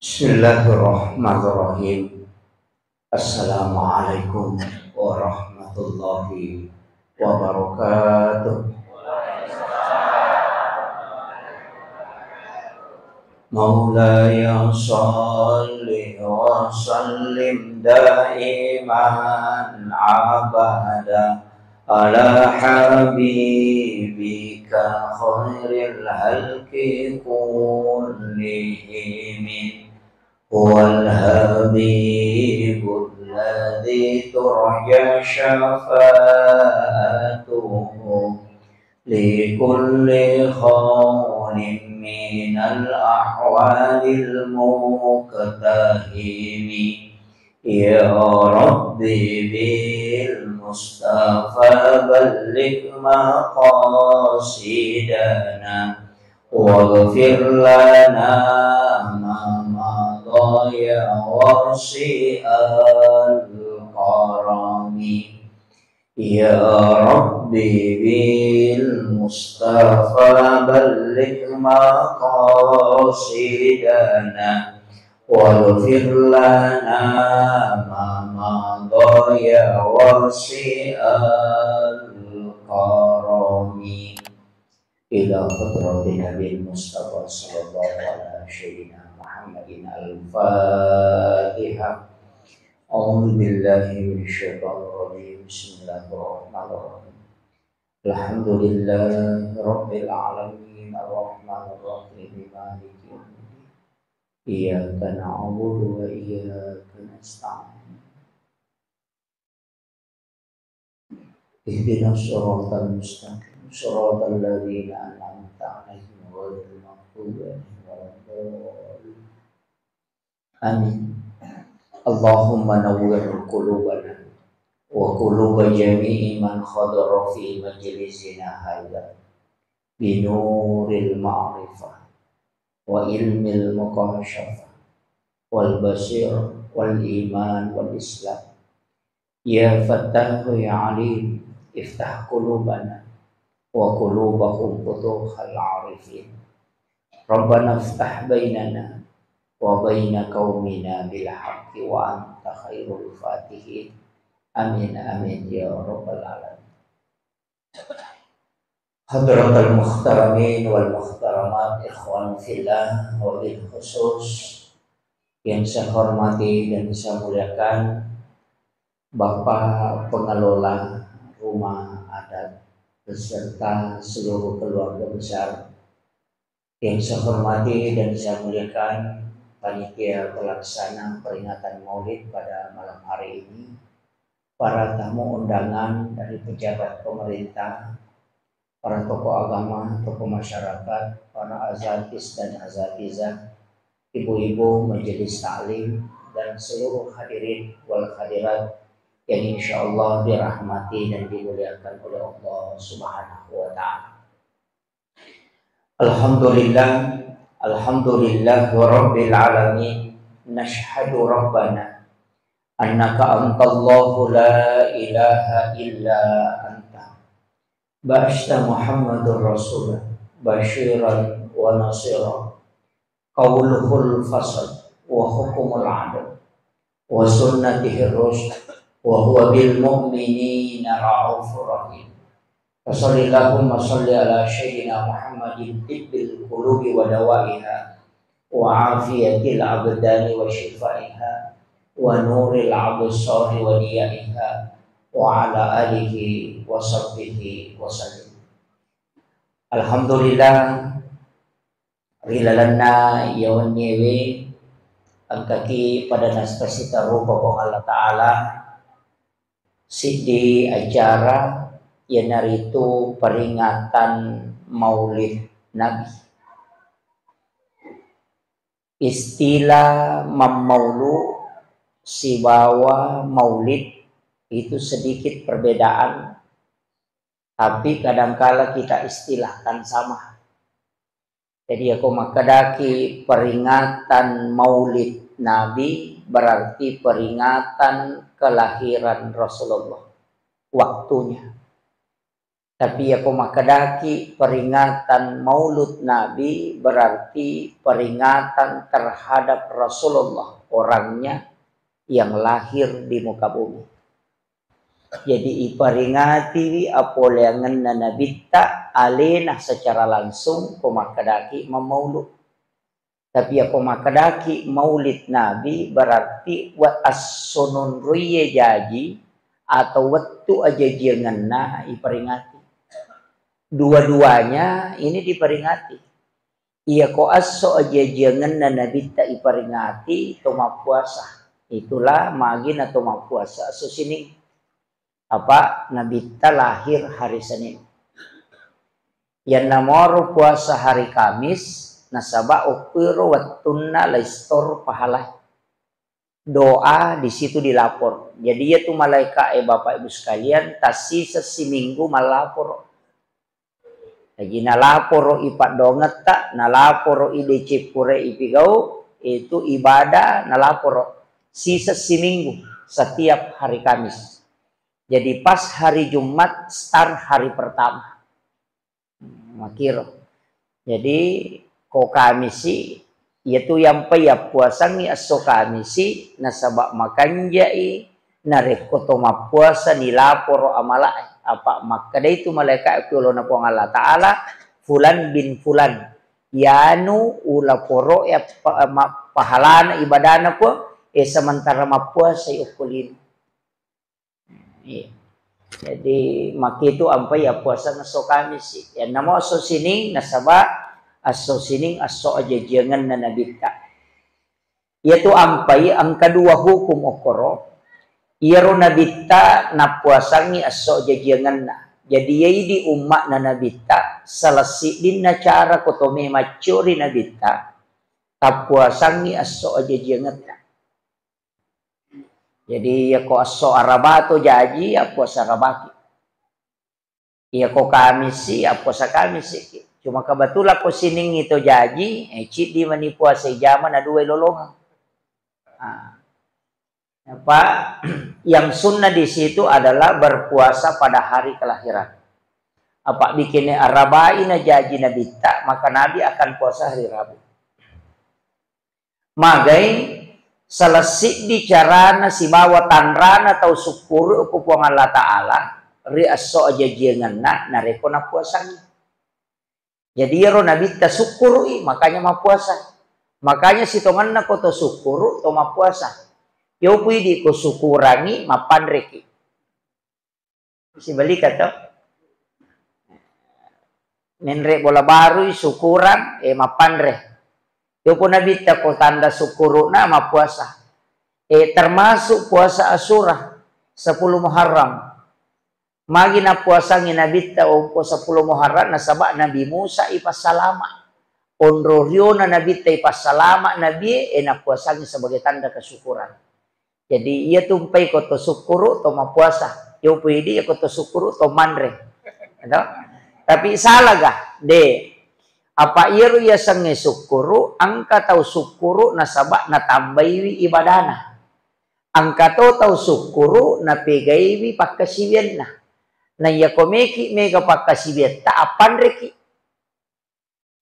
Bismillahirrahmanirrahim. Assalamualaikum warahmatullahi wabarakatuh. Maulaya shalli wa sallim daiman abada ala habibika khairil halqi kullihim. هو الحبيب الذي ترجى شفاعته لكل خول من الأحوال المقتحم. يا ربي بالمصطفى بلغ مقاصدنا واغفر لنا ما مضى يا واسع الكرم. يا ربي بالمصطفى بلغ مقاصدنا واغفر لنا ما مضى يا واسع الكرم. إلى قدرة النبي المصطفى صلى الله على سيدنا محمد الفاتحة. أعوذ بالله من الشيطان الرجيم. بسم الله الرحمن الرحيم. الحمد لله رب العالمين الرحمن الرحيم مالك يوم الدين. إياك نعبد وإياك نستعين. اهدنا الصراط المستقيم صراط الذين أنعمت عليهم غير المغضوب عليهم ولا الضالين. آمين. اللهم نور قلوبنا وقلوب جميع من حضر في مجلسنا هذا بنور المعرفة وعلم المكاشفة والبصيرة والإيمان والإسلام. يا فتاح يا عليم افتح قلوبنا وقلوبهم فتوح العارفين. ربنا افتح بيننا وبين قومنا بالحق وأنت خير الفاتحين. آمين آمين يا رب العالمين. Hadratul muhtaramin wal muhtaramat, ikhwan fillah wa bil khusus yang saya hormati dan saya muliakan Bapak pengelola rumah adat beserta seluruh keluarga besar, yang saya hormati dan saya muliakan panitia pelaksana peringatan Maulid pada malam hari ini, para tamu undangan dari pejabat pemerintah, para tokoh agama, tokoh masyarakat, para azatis dan azatizah, ibu-ibu majelis taklim, dan seluruh hadirin wal hadirat yang insya Allah dirahmati dan dimuliakan oleh Allah Subhanahu wa Ta'ala. Alhamdulillah Rabbil alamin. Nashhadu Rabbana annaka antallahu la ilaha illa anta ba'asta Muhammadur Rasulullah basyiran wa nasira qawluhul fasad wa hukumul adl wa sunnatihir rusyd wa huwa bil mu'minina ra'ufur rahim. Fasallillahumma salli ala sayyidina Muhammadin tibbil qulubi wa dawaiha wa afiyatil abdani wa shifaiha wa nuril absari wa diyaiha wa ala alihi wa sahbihi wa sallim. Alhamdulillah rilalana yawan nyewe angkaki pada naspasita rupa Allah Ta'ala di acara yang itu peringatan Maulid Nabi. Istilah memaulu sibawa maulid itu sedikit perbedaan, tapi kadangkala kita istilahkan sama. Jadi aku makadaki peringatan Maulid Nabi berarti peringatan kelahiran Rasulullah, waktunya. Tapi ya komakadaki peringatan Maulud Nabi berarti peringatan terhadap Rasulullah, orangnya yang lahir di muka bumi. Jadi iperingati apoleangan na nabita alena secara langsung komakadaki memaulud. Tapi ya komakadaki maulid Nabi berarti wa as-sunun ruye jaji atau waktu aja jangan na iperingati. Dua-duanya ini diperingati. Iya ko aso aja jangan na nabita iperingati toma puasa. Itulah magin atau toma puasa. So sini apa nabita lahir hari Senin. Yang namoro puasa hari Kamis nasaba ukiro wattunna laistor pahala. Doa di situ dilapor. Jadi ya tuh malaikat Bapak Ibu sekalian tasi sesiminggu malapor. Lagi nalaporo ipat donget tak, nalaporo ide cipure ipigau, itu ibadah nalaporo sisa seminggu setiap hari Kamis. Jadi pas hari Jumat start hari pertama. Makiro. Jadi ko Kamisi yaitu yang payah puasangi aso Kamisi nasabak makanjai narekotoma puasa nilaporo amalai. Apa maka itu malaikat kulona po Allah Ta'ala fulan bin fulan yanu ula poro ya pahalana ibadana po sementara mapuasa ukulin. Jadi maka itu ampai ya puasa naso Kamis ya namo aso sining nasaba aso sining aso aja jangan na nabita yaitu ampai ang kedua hukum okoro Iyaro nabita na puasangi aso jajangan na. Jadi yai di umat na nabita salasi din na cara kotome macuri nabita tapuasangi aso jajangan na. Jadi ya ko aso arabato jaji ya puasa arabaki. Ya ko Kamisi ya puasa Kamisi. Cuma kebetulan ko sining itu jaji cid di mani puasa jaman na dua lolongan. Apa yang sunnah di situ adalah berpuasa pada hari kelahiran. Apa bikinnya arabaina jaji nabita maka Nabi akan puasa hari Rabu. Magai selesai bicarana si bawa tanrana atau syukur ukupuang Allah Ta'ala ri aso aja janganna narekona puasanya. Jadi ya nabita syukuri makanya mau puasa. Makanya si tonganna koto syukuru to mau puasa. Yo pwede ko sukurangi mapanreki. Si balik atau menre bola baru syukuran mapanre. Yo pun nabita ko tanda syukuru na mapuasa. Termasuk puasa Asyura 10 Muharram. Magi na puasa nginabita o po 10 Muharram nasaba Nabi Musa ipasalama. Onrorio na nabita ipasalama Nabi na puasa sebagai tanda kesyukuran. Jadi ia tumpai koto syukuru to mapuasa. Yo pwede ya koto syukuru to manre. Tapi salah gah? De. Apa iru ya sange syukuru angka tau syukuru nasabak natambayi ibadana. Angka tau syukuru na pegaiwi pakasibian na. Na ya komeki mega pakasibian ta apanreki.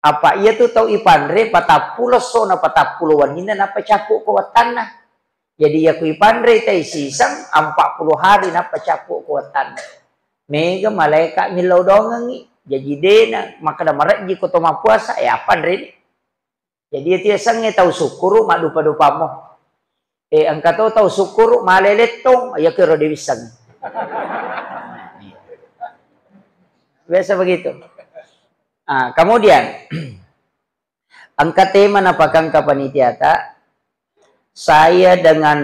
Apa ia tu tau ipanre patapulo so na patapulo wanina na pacapu ko watana. Jadi ya kui pandre tai sisang 40 hari na pacapu kuatan. Mega malaikat milau dongangi. Jadi dena maka da marat ji ko to puasa apa pandre. Jadi dia sange tau syukuru mak dupa-dupa mo. Angka tau syukuru maleletong ya kira dewisang. Biasa begitu. Kemudian angka tema napakang kapanitiata saya dengan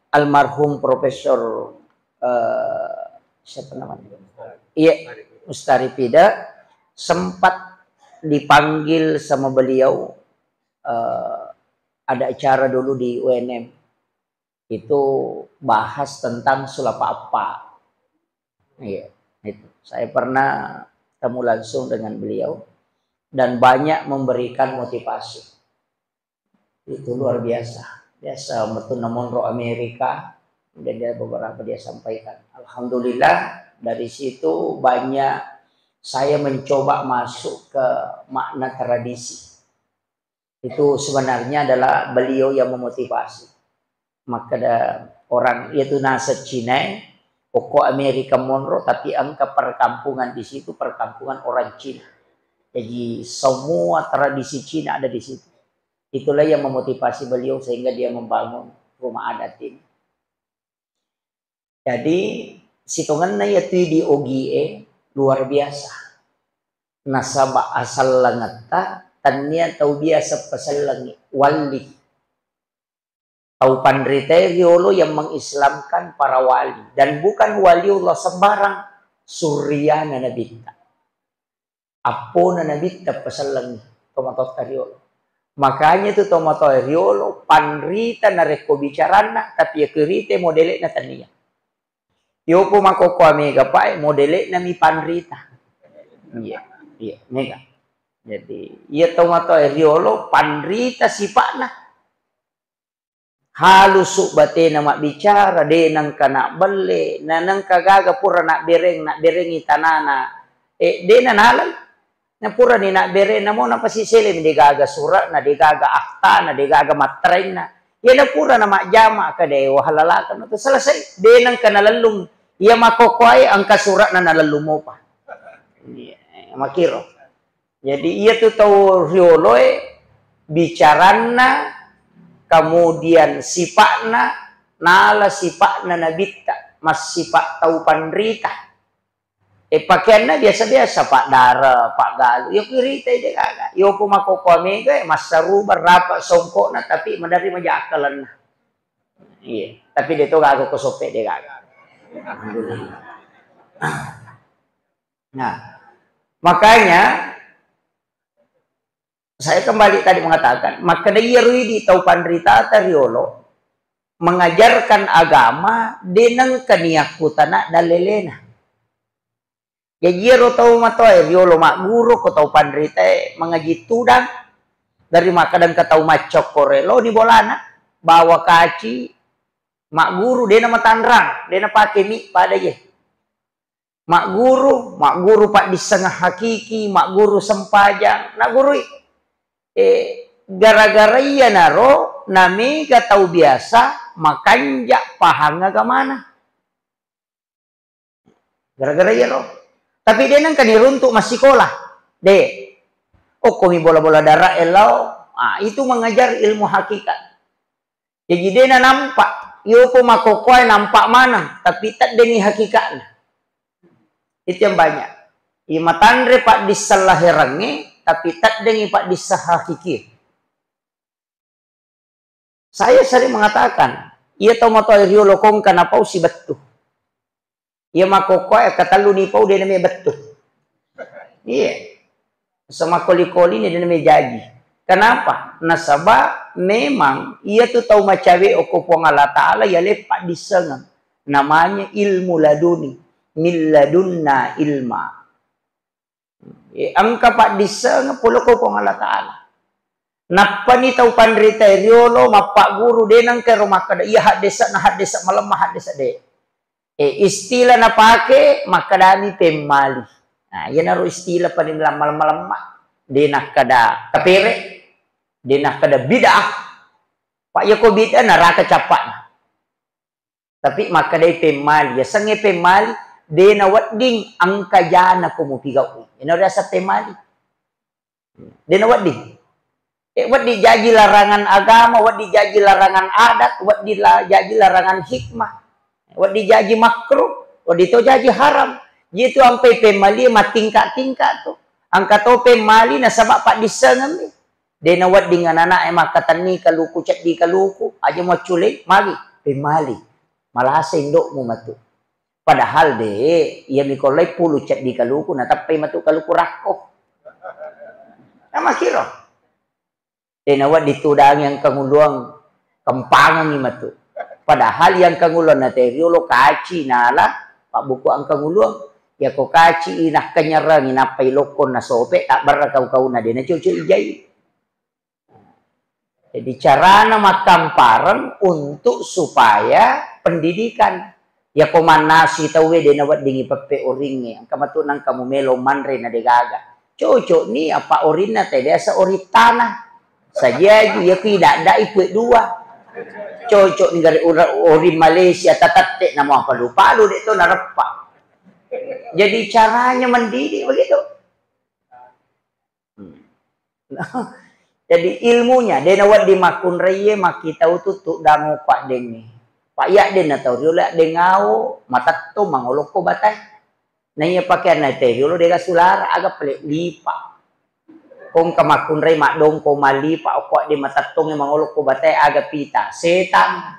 almarhum Profesor siapa namanya? Iya, Mustaripida sempat dipanggil sama beliau ada acara dulu di UNM. Itu bahas tentang sulapa. Iya, itu. Saya pernah ketemu langsung dengan beliau dan banyak memberikan motivasi. Itu luar biasa. Biasa betul namun Amerika dan dia beberapa dia sampaikan. Alhamdulillah dari situ banyak saya mencoba masuk ke makna tradisi. Itu sebenarnya adalah beliau yang memotivasi. Maka ada orang yaitu nasa Cina, pokok Amerika Monroe, tapi angka perkampungan di situ perkampungan orang Cina. Jadi semua tradisi Cina ada di situ. Itulah yang memotivasi beliau sehingga dia membangun rumah adat ini. Jadi situngannya yaitu di OGE luar biasa. Nasabah asal langata tania tahu biasa pasal langi wali. Tahu pandrita riolo yang mengislamkan para wali dan bukan waliullah sembarang suryana nabita. Apo na nabita pasal langi tomatot kariolo. Makanya itu tomato riolo panrita na reko bicarana tapi ya kerite modele na tania. Yo po makoko mega pa modele na mi panrita. Iya, iya, mega. Jadi iya tomato riolo panrita sipana. Halusuk bate na bicara de nang kana belle nanang kagaga pura nak berengi tanana. De na nalay. Na pura ni nak bere na mo na pasisele mi de gaga surat na de gaga akta na de gaga matrain na. Yan na pura na majama ka de wahalalakan to selesai de nang kanalalung iya makokoy ang kasurat na nalalumo pa. Makiro. Jadi iya tuh tahu rioloy bicarana kemudian sipakna nala sipakna nabita mas sipak tahu panrita. Pakaiannya biasa-biasa Pak Dara, Pak Galuh. Yo kirita ide kagak. Yo po makokoy mega mas saru berapa songkok na tapi medari majakalan na. Iya, tapi dia tuh gak aku sope dia kagak. Nah, makanya saya kembali tadi mengatakan, maka dia di tahu pandrita riolo mengajarkan agama dengan keniakutana dalelena. Jadi tahu matoy riolo mak guru ko tahu pandrita mengaji tudang dari makadan ka tahu macok korelo ni bolana bawa kaci mak guru dia nama tanrang dia nama pakai mi pada ye. Mak guru pak di setengah hakiki, mak guru sempajang, nak guru gara-gara iya naro nami gak tahu biasa makanja pahang ke mana. Gara-gara iya roh. Tapi dia nang kan iruntuk masih sekolah. Komi bola-bola darah elau, itu mengajar ilmu hakikat. Jadi dia nampak, yo po makokoy nampak mana, tapi tak deni hakikatnya. Itu yang banyak. Imatandre pak disalahirangi, tapi tak dengi pak disahakiki. Saya sering mengatakan, ia tahu matoy riolo kong kenapa si betul. Ia makokoy kata lu ni pau dia namanya betul. Iya. Sama koli-koli ni dia namanya jadi. Kenapa? Nasabah memang ia tu tahu macawe okopong Allah Ta'ala ya lepak disengang. Namanya ilmu laduni. Min ladunna ilma. Angka pak disengang puluh kopong Allah Ta'ala. Napa ni tahu pandrita riolo mapak guru denang ke rumah kada. Ia had desa melemah had desa de. Istilah na pake makadami pemali. Nah, yan naru istilah pa rin malam-malam di nakada kapere, di nakada bid'ah. Pak yako bid'ah naraka capat na. Tapi makadai pemali, ya sange pemali di nawat ding ang kajana kumupigaw. Yan naru sa pemali. Di nawat ding. Wat di jaji larangan agama, wat di jaji larangan adat, wat di jaji larangan hikmah. Wat dijaji makruh, wat itu jaji haram. Jitu ampai pemali matingkat-tingkat tu. Angka to pemali na sabab pak disenam ni. Dena wat dengan anak emak katani kaluku cak di kaluku aja mau culik mari pemali. Malah sendok mu matu. Padahal de ia mikolai pulu cak di kaluku na tapi matu kaluku rakoh. Nama kira. Dena wat ditudang yang kanguluang kempangan ni matu. Padahal yang kangulon na teriolo kaci nala pak buku ang kangulon ya ko kaci inah kanyarang inapay lokon na sope tak barakau-kau na din na cucu ijay. Jadi cara na makamparan untuk supaya pendidikan Ya ko manasi tawe de nawat dingi pape oringe. Ang kamatunang kamu melo manre na degaga. Cocok ni apa orina te desa oritana. Saja ya tidak ada ipu dua. Cocok negara ori Malaysia tatatte nama palu-palu dek tu narepa. Jadi caranya mendidik begitu. Jadi ilmunya dia nawat di makun raya maki tahu tutuk dangu pak dengi. Pak yak dia nak tahu dia dengau mata tu mangolok ko batai. Nanya pakai nate dulu dia sular agak pelik lipa. Kong kamakun raya mak dong ko mali pak okok di mata tu mangolok ko batai agak pita setan.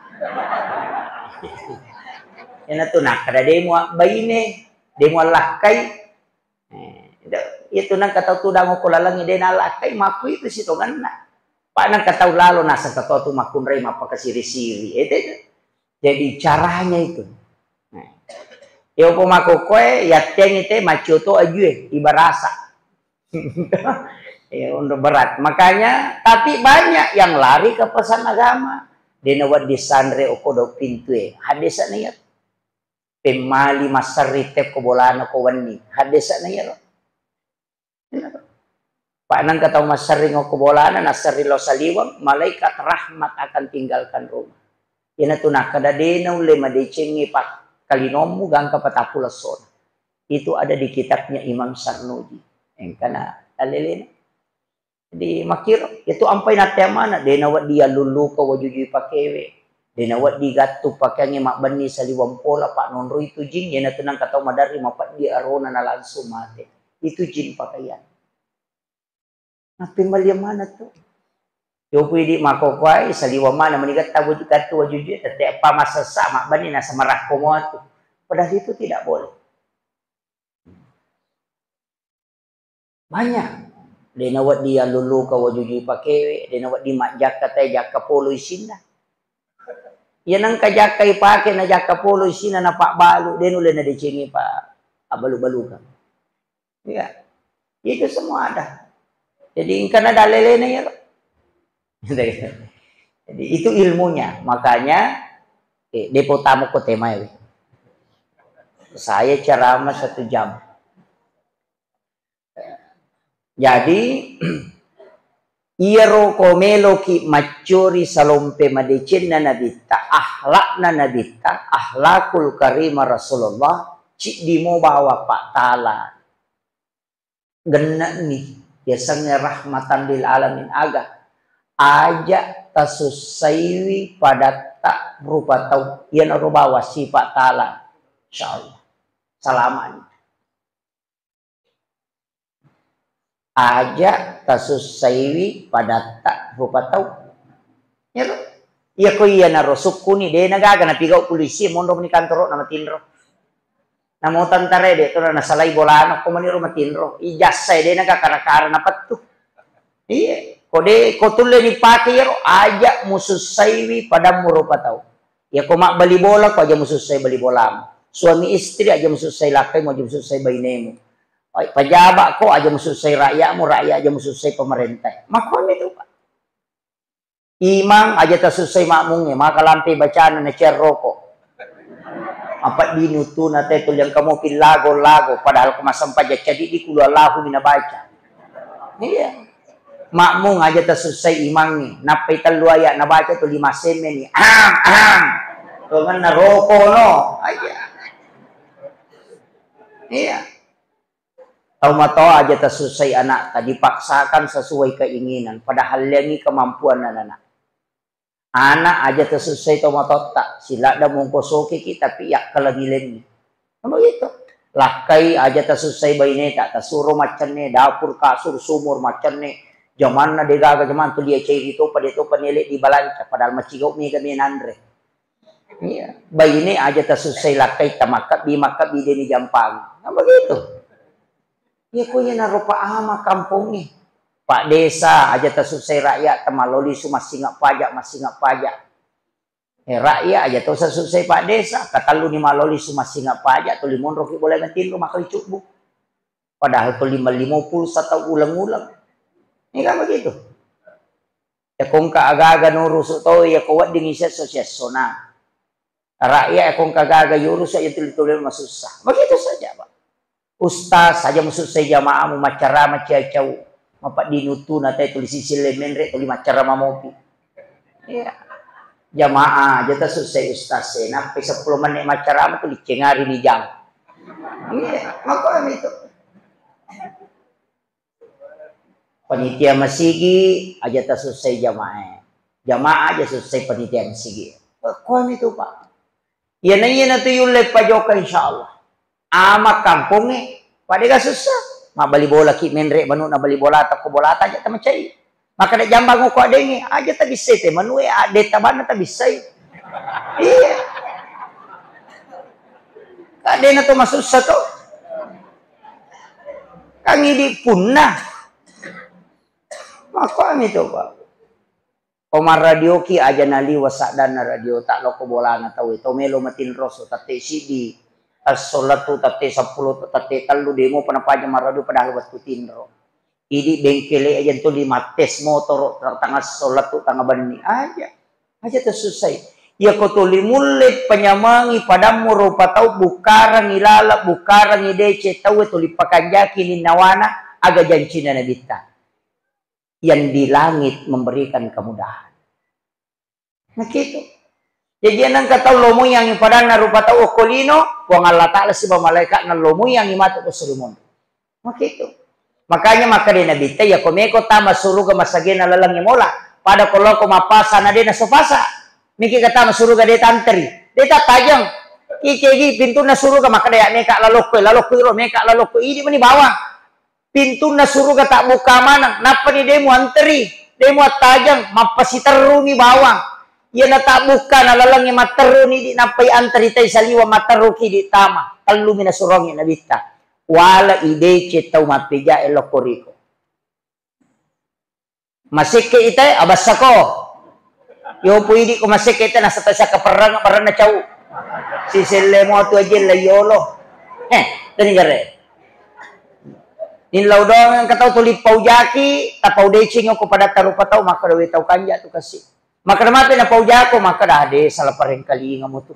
Yana tu nak kada demo baine demo lakai. Itu nang kata tu dangu ko lalangi de nalakai maku itu situ kan. Pak nang kata lalu nasa kata tu makun raya mapa kasiri-siri. Itu. Jadi caranya itu. Ya pemaku koe ya tengite macu to ajue ibarasa. Ya untuk berat. Makanya tapi banyak yang lari ke pesan agama. Denawat disandre okodo pintue. Hadisana ya. Pemali masarite ko bolana ko wani. Hadisana ya. Pak nang kata masari ko bolana nasari lo saliwang malaikat rahmat akan tinggalkan rumah. Yana tunah kada denau lema decengi pak kalinomu gangka patapula son. Itu ada di kitabnya Imam Sarnuji. Engkana alelena. Di makir itu ampai nate mana denawat dia lulu ka wajuju pakewe. Denawat digatu pakainya mak bani saliwam pola pak nonro itu jin yana tunang kata madari mapat di arona na langsung mate. Itu jin pakaian. Nah pembalian mana tuh? Jopi di makokwai saliwa mana menigat tabu katu wajuju tetap apa masa sama bani nasa marah komo tu. Padahal itu tidak boleh. Banyak. Denawat dia lulu ka wajuju pakewe, denawat di mak jaka tay jaka polo isina. Ya nang ka jaka ipake na jaka polo isina na pak balu, denule na dicingi pak abalu-balu kan. Ya. Itu semua ada. Jadi ingkana dalelena ya. Jadi itu ilmunya, makanya depo tamu ko tema ya. Saya ceramah 1 jam. Jadi iero komelo ki macuri salompe madecin na nabita akhlak na nabita akhlakul karimah Rasulullah cik dimo bawa pak tala genna nih biasanya rahmatan lil alamin aga aja tasusaiwi pada tak berupa tau yang bawa sifat ta'ala insyaallah salamanya aja tasusaiwi pada tak berupa tau ya lo iya ko iya na rosukku ni de nagaga na pigaw polisi mondo ni kantor na matinro na mo tantare de to na salay bolano ko maniro matinro ijasay de nagakarakara na patto iya kode kotulle ni pakiro aja mususaiwi pada murupa tau ya ko mak bali bola ko aja mususai bali bola suami istri aja mususai lakai mo aja mususai bainemu pejabat ko aja mususai rakyatmu rakyat aja mususai pemerintah makon itu pak imam aja tasusai makmungnya maka lampi bacaan na cerroko apa dinutu na tetul yang kamu pil lago padahal kemasan pajak jadi di kulu Allahu minabaca iya makmung aja terselesai imangnya napai telu ayat nabaca tu 5 seme ni tu kan naroko no aja iya tahu aja terselesai anak tadi dipaksakan sesuai keinginan padahal ini kemampuan anak aja terselesai tahu tak sila dah mongkosoki kita tapi yak kelagi-lagi begitu lakai aja terselesai bayi tak tersuruh macam ni dapur kasur sumur macam ni zaman na degaga zaman tu dia cai itu pada itu penilai di balanca padahal macigau mi kami nandre iya bayi ini aja terselesai lakai tamakap di deni jampang nah begitu ya kunya na rupa ama kampungnya pak desa aja terselesai rakyat tamaloli masih ngak pajak rakyat aja tu selesai pak desa kata lu ni maloli masih ngak pajak tu limon roki boleh ngetin rumah kali cukbu padahal tu 50 satu ulang-ulang ini kan begitu. Ya kung kaaga-aga nurusuk to ya kuat dingiset sosiasona. Rakyat kung kagaga urus saja tuloy-tuloy masusah. Begitu saja, Pak. Ustaz saja maksud saya jamaah mu macara macau mapak dinutu natai tulis sisi menre tulis macara mamopi. Iya. Jamaah jata selesai ustaz napai 10 menit macara tulis cengari ni jam. Iya, maka itu. Panitia masigi aja tak selesai jamaah. Jamaah aja selesai panitia masigi. Kau itu, Pak. Ya na tu yung lepajoka insyaallah. Ama kampungnya pada gak susah. Ma bali bola ki menre manu na bali bola ta ko bola ta aja ta macai. Maka da jambang ko adengi aja ta bisa te manu ade ta bana ta bisa. Iya. Kade na to masusah to. Kang idi punna. Maka itu, Pak. Omar radio ki aja nali wasak dan radio tak loko bola na tahu itu melo matin roso tate sidi as-salatu tate 10 tate talu demo panapaja marado padahal waktu tinro idi bengkele aja tu 5 tes motor tangga salatu tangga bani aja tersusai ya ko tuli mulit penyamangi padamu rupa tau bukarang ilala bukarang idece tau tuli pakanjaki ni nawana aga jancina nabita yang di langit memberikan kemudahan. Nah gitu. Jadi nang kata lomo yang padang na rupa tau okolino, wang Allah Ta'ala si malaikat na lomo yang imatu ko surumon. Nah gitu. Makanya maka din nabita ya komeko tama suruga masage na lalang mola. Pada kalau ko mapasa na din na sopasa. Miki kata masuruga de tanteri. Deta tajang. Iki pintu na suruga maka daya meka laloko ro meka laloko ini mani bawang. Pintu na suruga tak buka mana, napa ni demo anteri, demo tajang, mapasiteru ni bawang. Ia na tak buka na lalangi materu ni di napai anteri tay saliwa materu ki di tama. Talu mina surongi na bita. Wala ide cetau mapeja elokoriko. Masike ite abasako. Yo pu idi ko masike ite nasa tasa kaparang na chau. Si selemo tu aja layolo. Tani gare. Nilaw dong ang kataw tulip paujaki, tapaw decing ako pada tarupa tao, maka daw itaw kanya to kasi. Maka naman na paujako, maka dade, salaparin kalinga mo to.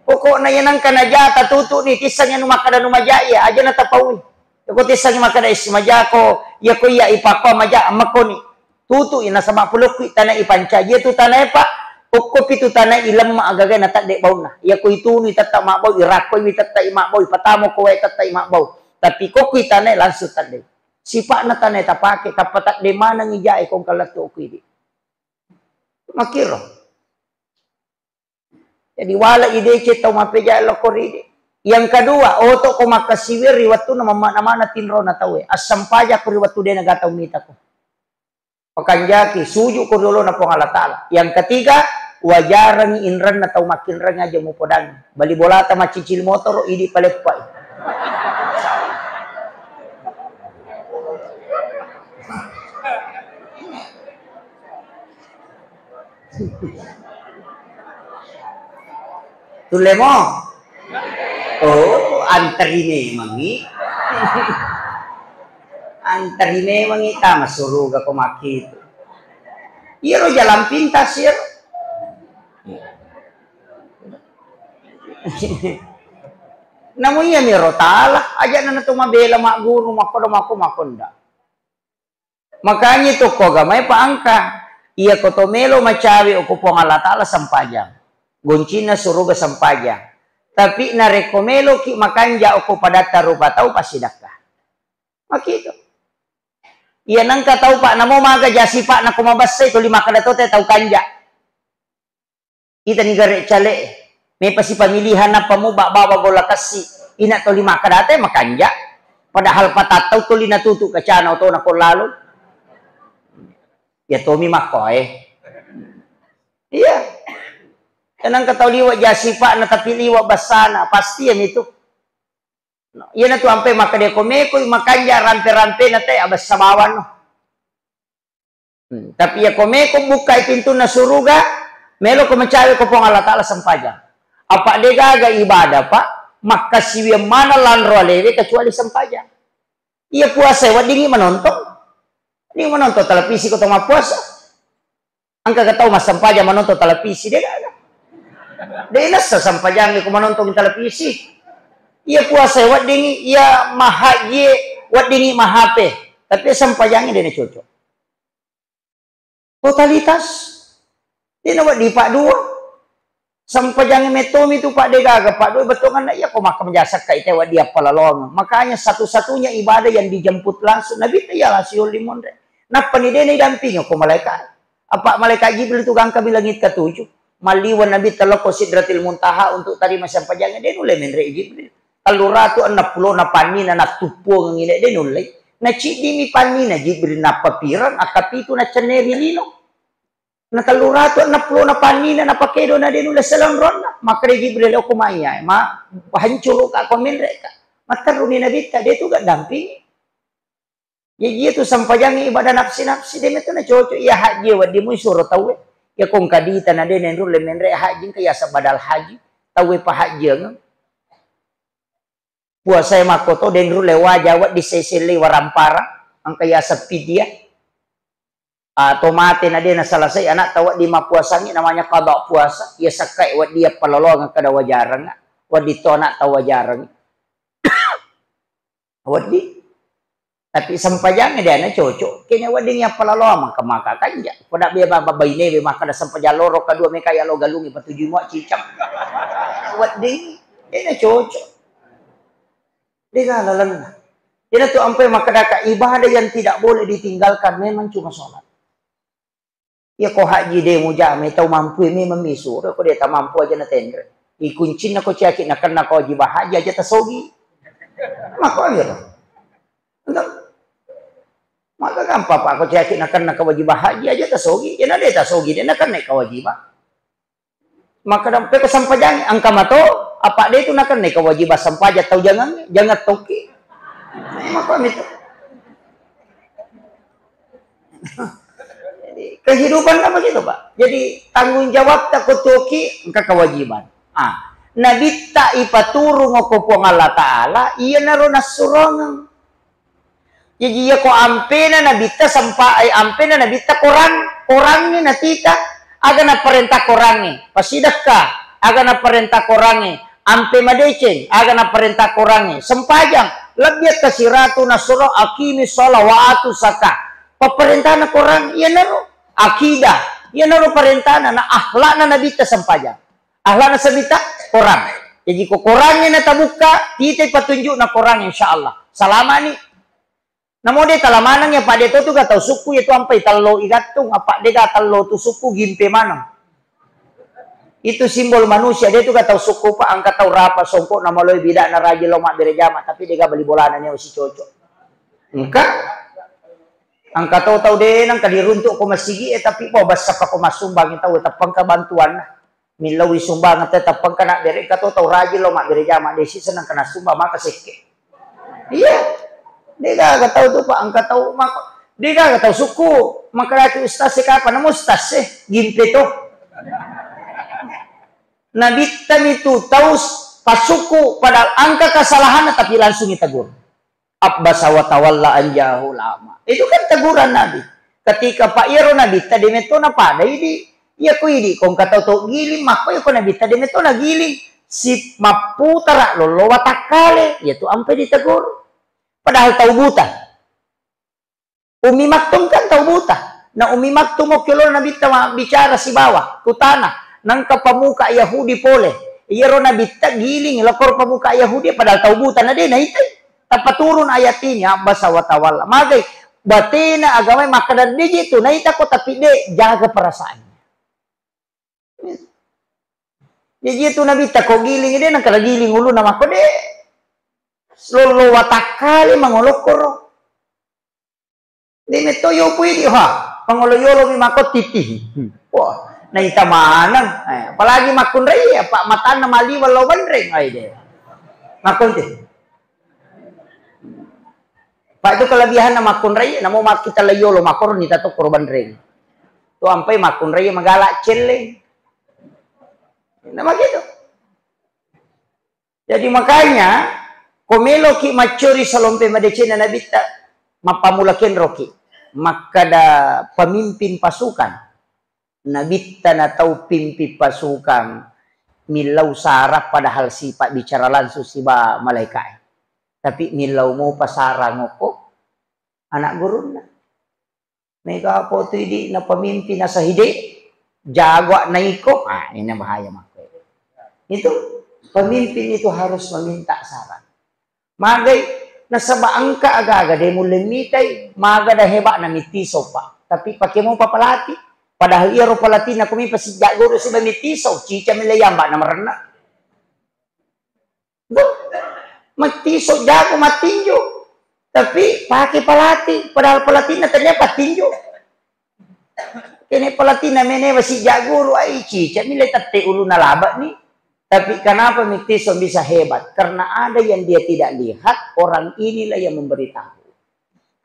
Poko na yan ang kanadya, tatuto ni, tisang yan umakada numajaya, aja na tapaw. Ako tisang yung makada ismajako, yako iya ipakwa maja, amako ni. Tuto, nasa mapulok, tanay ipancha, yeto tanay pa, poko pito tanay ilang maagagay na tadde baw na. Yako ito ni tata mabaw, irakoy ni tata imabaw, ipatamo ko ay tata imabaw. Tapi kok kita tanay langsung tadi. Sipak na tanay tapake kapatak de mana ngijai kong kalato ko ini. Makiro. Jadi wala ide cetau mapeja lokoride. Yang kedua, oto ko makasiwir riwatu na mana tinro na tawe. Asam paja ko riwatu de nagataw nita ko. Pakanjaki suju ko dulu na pong alatala. Yang ketiga, wajarang inran na taw makinran aja mo podang. Bali bolata macicil motor idi palepay. Tulemo. Oh, antarine mangi. Antarine mangi ta masuruga ko makito. Iro jalan pintas iro. Namuya miro tala aja na tumabela mak guru makonda. Makanya itu ko gamay paangka. Iya kotomelo macawi o kupong Allah Ta'ala sampajang. Goncina suruga sampajang. Tapi na rekomelo ki makanja o kupada tarupa tau pasidaka. Makito. Iya nang katau pak namo maga jasi pak na kumabasay to lima kada to tau kanja. Ita ni gare cale. May pasi pamilihan na pamuba bawa bola kasi. Ina to lima kada te makanja. Padahal patataw to linatutu ka chana to na ko lalo. Ya Tommy makoy. Iya. Kanang kataw liwa jasi pak na tapi liwa basana pasti yan itu. No, yan na to ampe makade komeko makanja rampe-rampe na tay abas sabawan no. Tapi ya komeko buka pintu na suruga melo ko mencari ko pong Allah Ta'ala sampajang. Apa de gaga ibadah pak makasiwi mana lanro lewe kecuali sampajang. Iya puasa wadingi menonton. Ini menonton televisi kau tengah puasa. Angka kau tahu mas sampajang menonton televisi dia ada. Dia nasa sampajang ko manontong televisi. Ia puasa wat dingi, ia mahaji wat dingi mahape. Tapi sampajangnya dia cocok. Totalitas. Dia nak di Pak Dua. Sampajangnya metom itu Pak Dega, Pak Dua betul kan ya kau makan menjasa kai tewa dia palalong. Makanya satu-satunya ibadah yang dijemput langsung Nabi itu ialah siul limon. Napa ni dia ni dampingi ko malaikat. Apa malaikat Jibril itu gang kami langit ke-7. Maliwan Nabi teloko sidratil muntaha untuk tadi macam pajangnya dia nulai menre Jibril. Kalau ratu 60 na panina na tupo ngine dia nulai. Na cidi mi panina Jibril na papiran akapitu na ceneri lino. Na kalau ratu 60 na panina na pakedo na dia nulai salam ronna. Maka Jibril aku maya ma hancur ka ko menre ka. Maka runi Nabi dia tu gak dampingi. Ya dia tu sampajang ibadah nafsi-nafsi dia itu na cocok ya haji wa di musuh tahu ya kong kadita na dia nendru le menre haji kaya sabadal haji tahu pa haji ng puasa makoto dendru le wajah wa di sesele warampara ang kaya sa pidia tomate na dia na salasay anak tawa di mapuasangi namanya qada puasa ya sakai wa dia palolong kada wajarang wa di tona tawajarang wa di tapi sampajang dia na cocok kenya wading ya palalo maka kanja pada biya babay ne maka da sampajang loro kadua me kaya lo galungi patuju mo cicam wading dia na cocok dia lalang dia tu ampai maka da ibadah yang tidak boleh ditinggalkan memang cuma sholat ya ko haji de mo jame tau mampu me mamisu ko dia ta mampu aja na tender ikuncin na ko ciaki na kana ko jiba haji aja tasogi maka ya maka kan papa aku cakap nak kena kewajiban haji aja tasogi ya nade tasogi dia nak kena kewajiban maka dapat kesampaian angka mato apa dia itu nak kena kewajiban sampaja tahu jangan toki maka itu jadi kehidupan kan begitu Pak jadi tanggung jawab tak toki angka kewajiban Nabi tak ipaturu ngokopong Allah Ta'ala iya narona surongang jadi ya ko ampena na bita sampai ampena na bita korang ni natita aga na perintah korangi pasidak ka aga na perintah korangi ampe madecen aga na perintah korangi sempajang labiat kasiratu nasuro akimi sholawatu saka peperintah na korang iya naro akidah iya naro perintah na akhlak na nabita sempajang akhlak na sabita korang jadi ko korangnya na tabuka kita patunjuk na korang insyaallah salama ni namo dia talamanang ya Pak Deto tu gak tahu suku ya tu ampai talo igatung apa dia gak talo tu suku gimpe mana itu simbol manusia dia tu gak tahu suku Pak angkat tahu rapa songkok nama loy bidak na raja lomak berejama tapi dia gak beli bolanannya masih cocok enggak angkat tahu deh nang kadi runtuk ko masigi tapi po bas sapa ko masumbang tahu tapang ka bantuan milawi sumbang tapang ka nak bere ka tahu raja lomak berejama desi senang kena sumbang maka seke iya dia gak tahu tuh Pak angkat tahu maka dia gak tahu suku maka laki ustaz kapan namun ustaz gimpe tuh Nabi itu tahu pasuku pada angka kesalahan tapi langsung ditegur abbasa wa tawalla anjahu lama itu kan teguran Nabi ketika Pak Iro Nabi tadi metona pada ini ya ko ini kong kata tuh giling maka ya ko Nabi tadi metona giling si maputara lolo watakale yaitu ampe ditegur padahal tahu buta. Umi Maktum kan tahu buta. Nah Umi Maktum mo kilo Nabi bicara si bawah kutana nang kapamuka Yahudi pole. Iyero Nabi giling lakor pamuka Yahudi padahal tahu buta na din itu. Tapat turun ayat ini abasa wa tawalla. Magay batina agama makadan di gitu. Naita ko tapi de jaga perasaannya. Jadi itu Nabi tak ko giling dia nang kala giling ulu nama ko de. Lolo watakali mangolokoro. Di metoyo pui di ha. Pangoloyolo mi makot titi. Wah, na ita manang. Apalagi makun rey Pak matan na mali walau bandreng ay de. Makun ti. Pak itu kelebihan na makun rey namo makita layolo makor ni tato korban reng. Tu ampai makun rey magalak celeng. Nama gitu. Jadi makanya komelo ki macuri salompe madecena nabita mapamulaken roki maka da pemimpin pasukan nabita na tahu pimpi pasukan milau sarap padahal sifat bicara langsung si ba malaikat. Tapi milau mo pasarang ko anak guru na. Mega po tu di na pamimpin na sa hidi jagwa na iko. Ini bahaya mako. Itu pemimpin itu harus meminta saran. Magay nasa baang ka aga-aga de mo limitay maga da heba na mitiso pa. Tapi pakai mo papalati padahal iya ro palati na kumi pasidya guru si mitiso cica milayamba na marana. Magtiso jago matinjo. Tapi pakai pelati, padahal pelati na ternyata tinjo. Kini pelati na mene masih jago ai cica nilai tete ulu na laba nih. Tapi kenapa Miktiso bisa hebat? Karena ada yang dia tidak lihat, orang inilah yang memberitahu.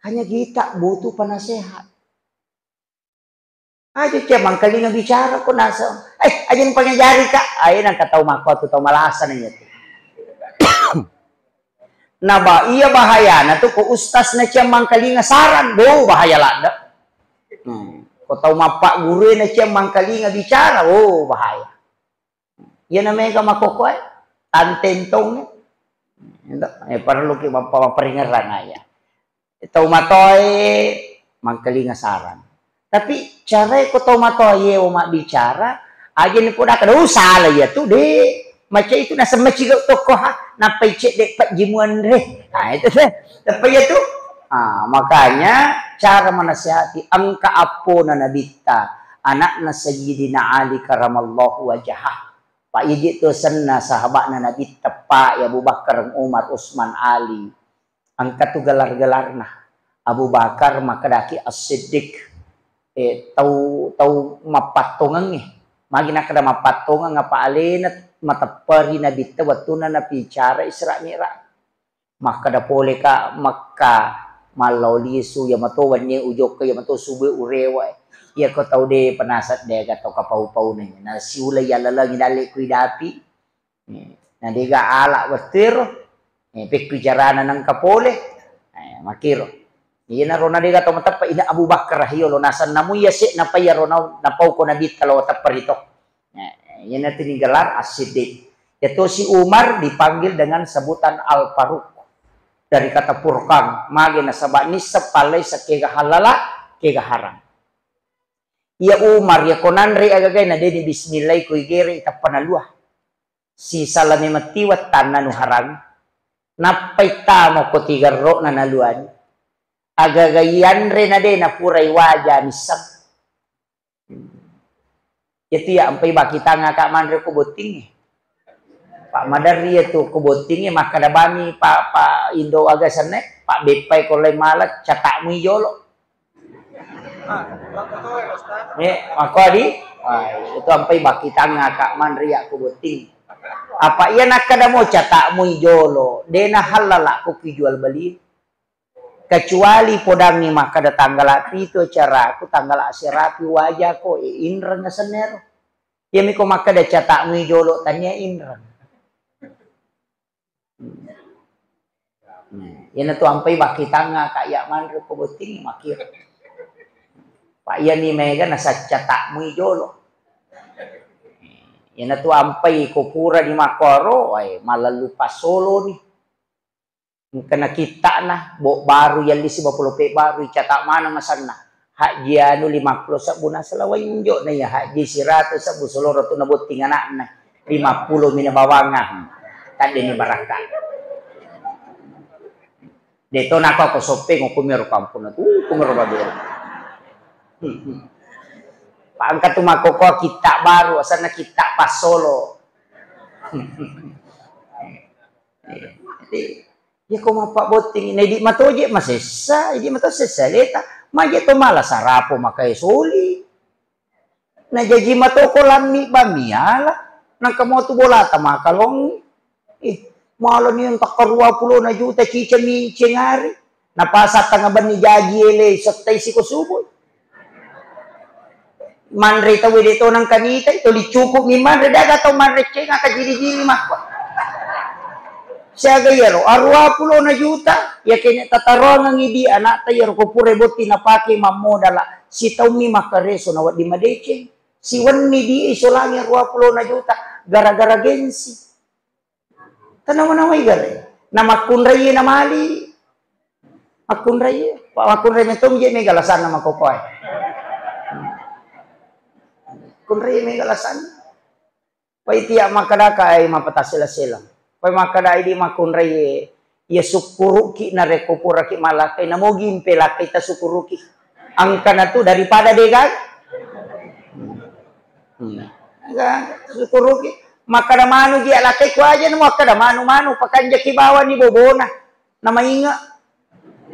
Hanya kita butuh penasehat. Aja cemang kali nggak bicara kok nasa. Aja yang pengen jari kak. Ayo nak tahu makot atau malasan aja tuh. Nah, iya bahaya. Nah tuh kok ustaz na cemang kali ngasaran, boh bahaya lada. Kau tahu mapak guru na cemang kali nggak bicara, oh bahaya. Ya namanya makokoy, antentong. Perlu kita memperingatkan aja. Tahu matoy mangkali ngasaran. Tapi cara kau tahu matoy o mak bicara, aja ni pun akan salah ya tuh deh. Macam itu nasa macam tokoh napai cek dek pak jimuan deh. Nah itu deh. Tapi itu, makanya cara menasihati angka apo na nabita anak na Sayyidina Ali karamallahu wajhah. Pak Yijit tu senna sahabat na Nabi tepak ya Abu Bakar, Umar, Utsman, Ali. Angkat tu gelar-gelar nah. Abu Bakar makadaki As-Siddiq. Tau mapatungan eh. Magina kada mapatungan ngapa alena matapari Nabi ta watuna na bicara Isra Mi'raj. Maka da pole ka maka malaulisu ya mato wanye ujok ka ya mato sube urewa. Ya ko tau de penasat de ga tau kapau-pau na na siula ya lalang dali ku dapi. Na de ga ala watir. Pek bicarana nang kapole. Makiro. Iya na rona de ga tau matapa ina Abu Bakar hiyo lo nasan namu ya se na paya rona na pau ko nabi kalau taparito. Iya na tininggalar As-Siddiq. Itu si Umar dipanggil dengan sebutan Al-Faruq. Dari kata Furqan, magi na sabak ni sepalay sa kega halala, kega haram. Ya Umar, ya konanri agagay na din bismillah ko igere itapanaluah. Si salami matiwat tanan harang. Napay tamo ko tigaro na naluan. Agagayan rin na din na puray waja misap. Itu ya ampay bakita nga ka manre ko buting. Pak Madari itu kubotingnya maka dabani Pak Indo agasan Pak Bepay kolay malat catak mo yolo. Ako di itu ampay bakita nga ka manriya kuboting. Apa iya nakada mo catak mo yolo dena halala ko kijual beli. Kecuali podang ni maka da tanggal itu cara aku tanggal asirapi wajah ko indra nga senero. Ya mi ko maka da catak mo yolo tanya indra. Yan na to ampay bakita nga kaya man rin pubuting makir. Pa yan ni Mega nasa tiyata mo ijolo. Yan na to ampay kupura ni Makoro ay malalupa solo ni. Nakita na baru yan lisi 50 baru tiyata manang masan na. Haji ano 50 sa buna sa laway nyo na ya haji 100 sa busoloro to nabuting anak na 50 minabawanga. Tadi ni baraka. Dito na ako sopeng o kumiro kampo na to. Kumiro ba din? Paangkat tumako ko kita baru asan na kita pa solo. Ya ko mapaboting na di matoje masesa, di matosesa leta. Maje to mala sarapo makay soli. Na jaji mato ko lami bamiala. Nang kamoto bola tamakalong. Malah ni yang takar 20 na juta cica mi cengari. Napasa tangaban ni jaji ele saktay si kusuboy. Manre tawi dito ng kanita ito licukup ni manre daga to manre cenga kajili-jili makwa. Siya gayero 20 na juta ya kini tatarongan idi anak tayo ko pure boti na pake mamodala si taw mi makareso na wad di madeceng. Si Wani di isolangi 20 na juta gara-gara gengsi. Tanama-nama igare. Nama kunraye na mali. Makunraye. Pak makunraye metong je megalasan nama kokoy. Kunraye megalasan. Pai tiak makadaka ay mapatasila-sila. Pai makada di makunraye. Ya sukuruki na rekupura ki malakay na mo gimpelakay ta sukuruki. Angka na to daripada degan. Sukuruki. Makadamano di alakay ko aja mo makadamano pakanja kibawa ni bobona na mainga.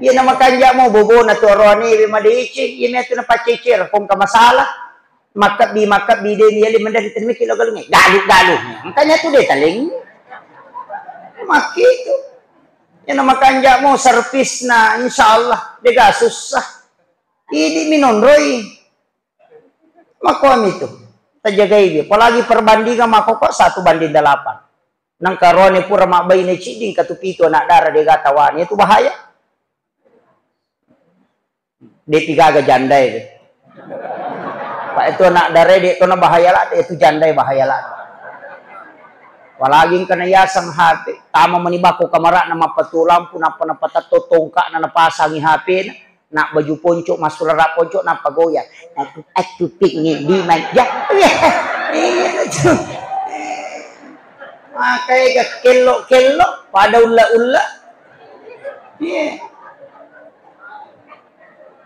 Yan na makanja mo bobona to roni madiichi yan ito na pachicir kung kamasala makabi din yali mandali tinmi kilo galungi galu ang kanya to de taling makito yan na makanja mo service na insyaallah de susah ini minonroy makuam itu tajagay dia palagi perbandingan makoko 1:8 nang karone pura makbay na chiding katupito anak darah de gatawan itu bahaya. Dia 3 jandai. Pak itu anak dare dia itu na bahaya lah, itu jandai bahaya lah. Walaging kana yasang hati, tama manibako kamara na mapatulang pun apa na patato tongka na napasangi hapin, nak baju ponco masurara ponco na pagoya. Aku pingin di manja. Makai kelo pada ulla. Yeah.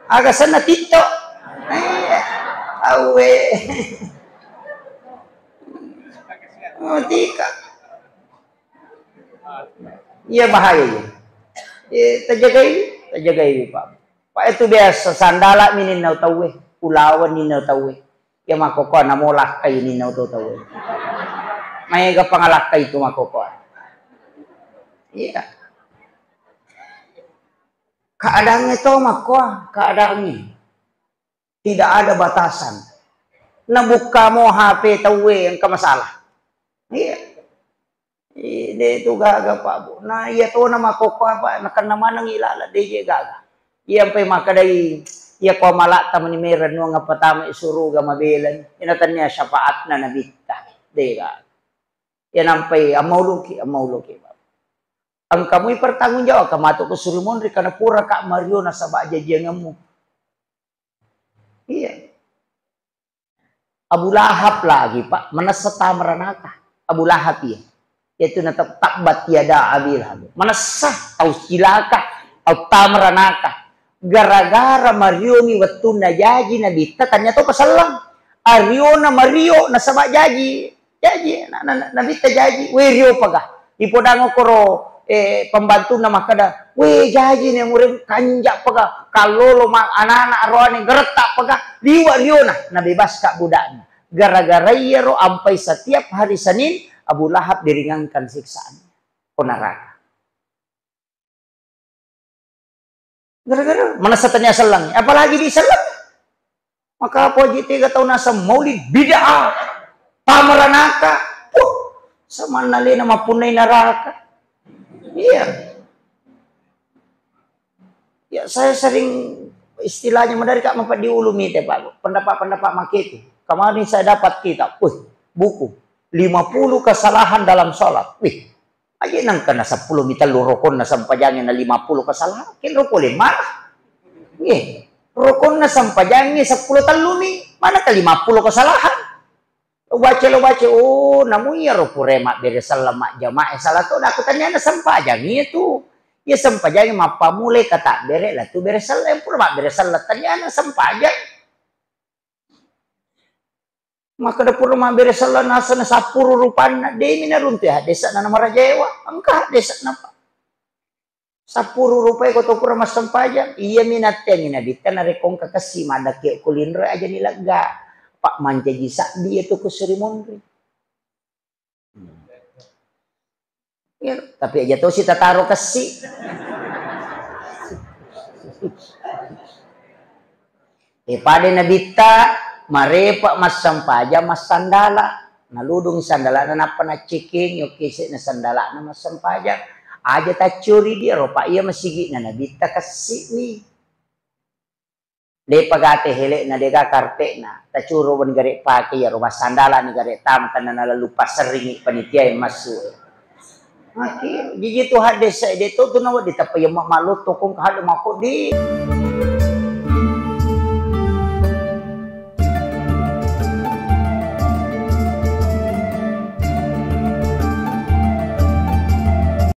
Agak sana tito. Awe. Oh, tika. Iya bahaya ya. Tajagai Pak. Pak itu biasa sandala mininaw tawe, ulawan ninaw tawe. Ya makoko na molak kay ninaw to tawe. May pangalak kay to makoko. Iya. Keadaannya itu makwa, keadaannya tidak ada batasan. Nabuka mo HP tawe yang kemasalah. Iya. Ini itu gaga Pak Bu. Nah iya to na makoko apa nakan naman ang ilala DJ gaga. Iya pay makadai iya ko malata man ni meron no nga patama isuruga mabelan. Inatan niya syafaat na nabita. Dega. Yan ang pay amawluki. Ang kamoy pertanggung jawab kamato ko surimon ri kana pura ka Mario na sa bajajian mo. Iya. Abu Lahab lagi Pak, manasata maranaka. Abu Lahab ya. Yaitu na takbat tiada abil hab. Manasah au silaka au tamaranaka. Gara-gara Mario ni watun na jaji na bita kanya to pasalang. Ario na Mario na sa bajaji. Jaji na bita jaji. Werio paga. Ipodango koro pembantu nama kada, weh jaji nih murid kanjak paga, kalau lo mak anak-anak rohani geretak paga, liwa riona, na bebas kak budaknya. Gara-gara iya ro ampai setiap hari Senin Abu Lahab diringankan siksaan, neraka. Gara-gara mana setannya selang, apalagi di selang. Maka poji 3 tahun nasa maulid bid'ah, pamaranaka, sama nali nama punay neraka. Iya. Ya saya sering istilahnya dari kak mampat diulumi deh Pak. Pendapat makitu. Kemarin saya dapat kitab, buku 50 kesalahan dalam sholat. Wih, aja nang kena 10 mita lurukon na sampajangin na 50 kesalahan. Kin rukulin mana? Nih, rukun na sampajangin 10 talumi. Mana ke 50 kesalahan? Baca, namun ya rupurema beresal lemak jamaah salah tu aku tanya na sampajang itu ya sampajang mapa mulai kata bere lah tu beresal empur mak beresal tanya na sampajang maka dapur mak beresal nasa na 10 rupan de mina runti ha desa na Marajawa angka desa napa 10 rupiah ko to pura mas sampajang iya minatnya minadita na rekong kakasi madaki kulinro aja nilaga Pak manjaji sakdi itu ke Sri Mondri. Ya, tapi aja tuh kita taruh kesi. Pada nabita marepa mas sampaja mas sandala. Naludung sandala na napa na ciking yung kisi na sandala na mas sampaja. Aja ta curi dia ropa iya masigi na nabita kasi ni. De pagate hele na dega karte na tacuro ban gare pake ya rumah sandala ni gare tam tanana lupa seringi panitia yang masuk. Maki gigi tu hades de tu nawa ditapay malut to kung kahal mako di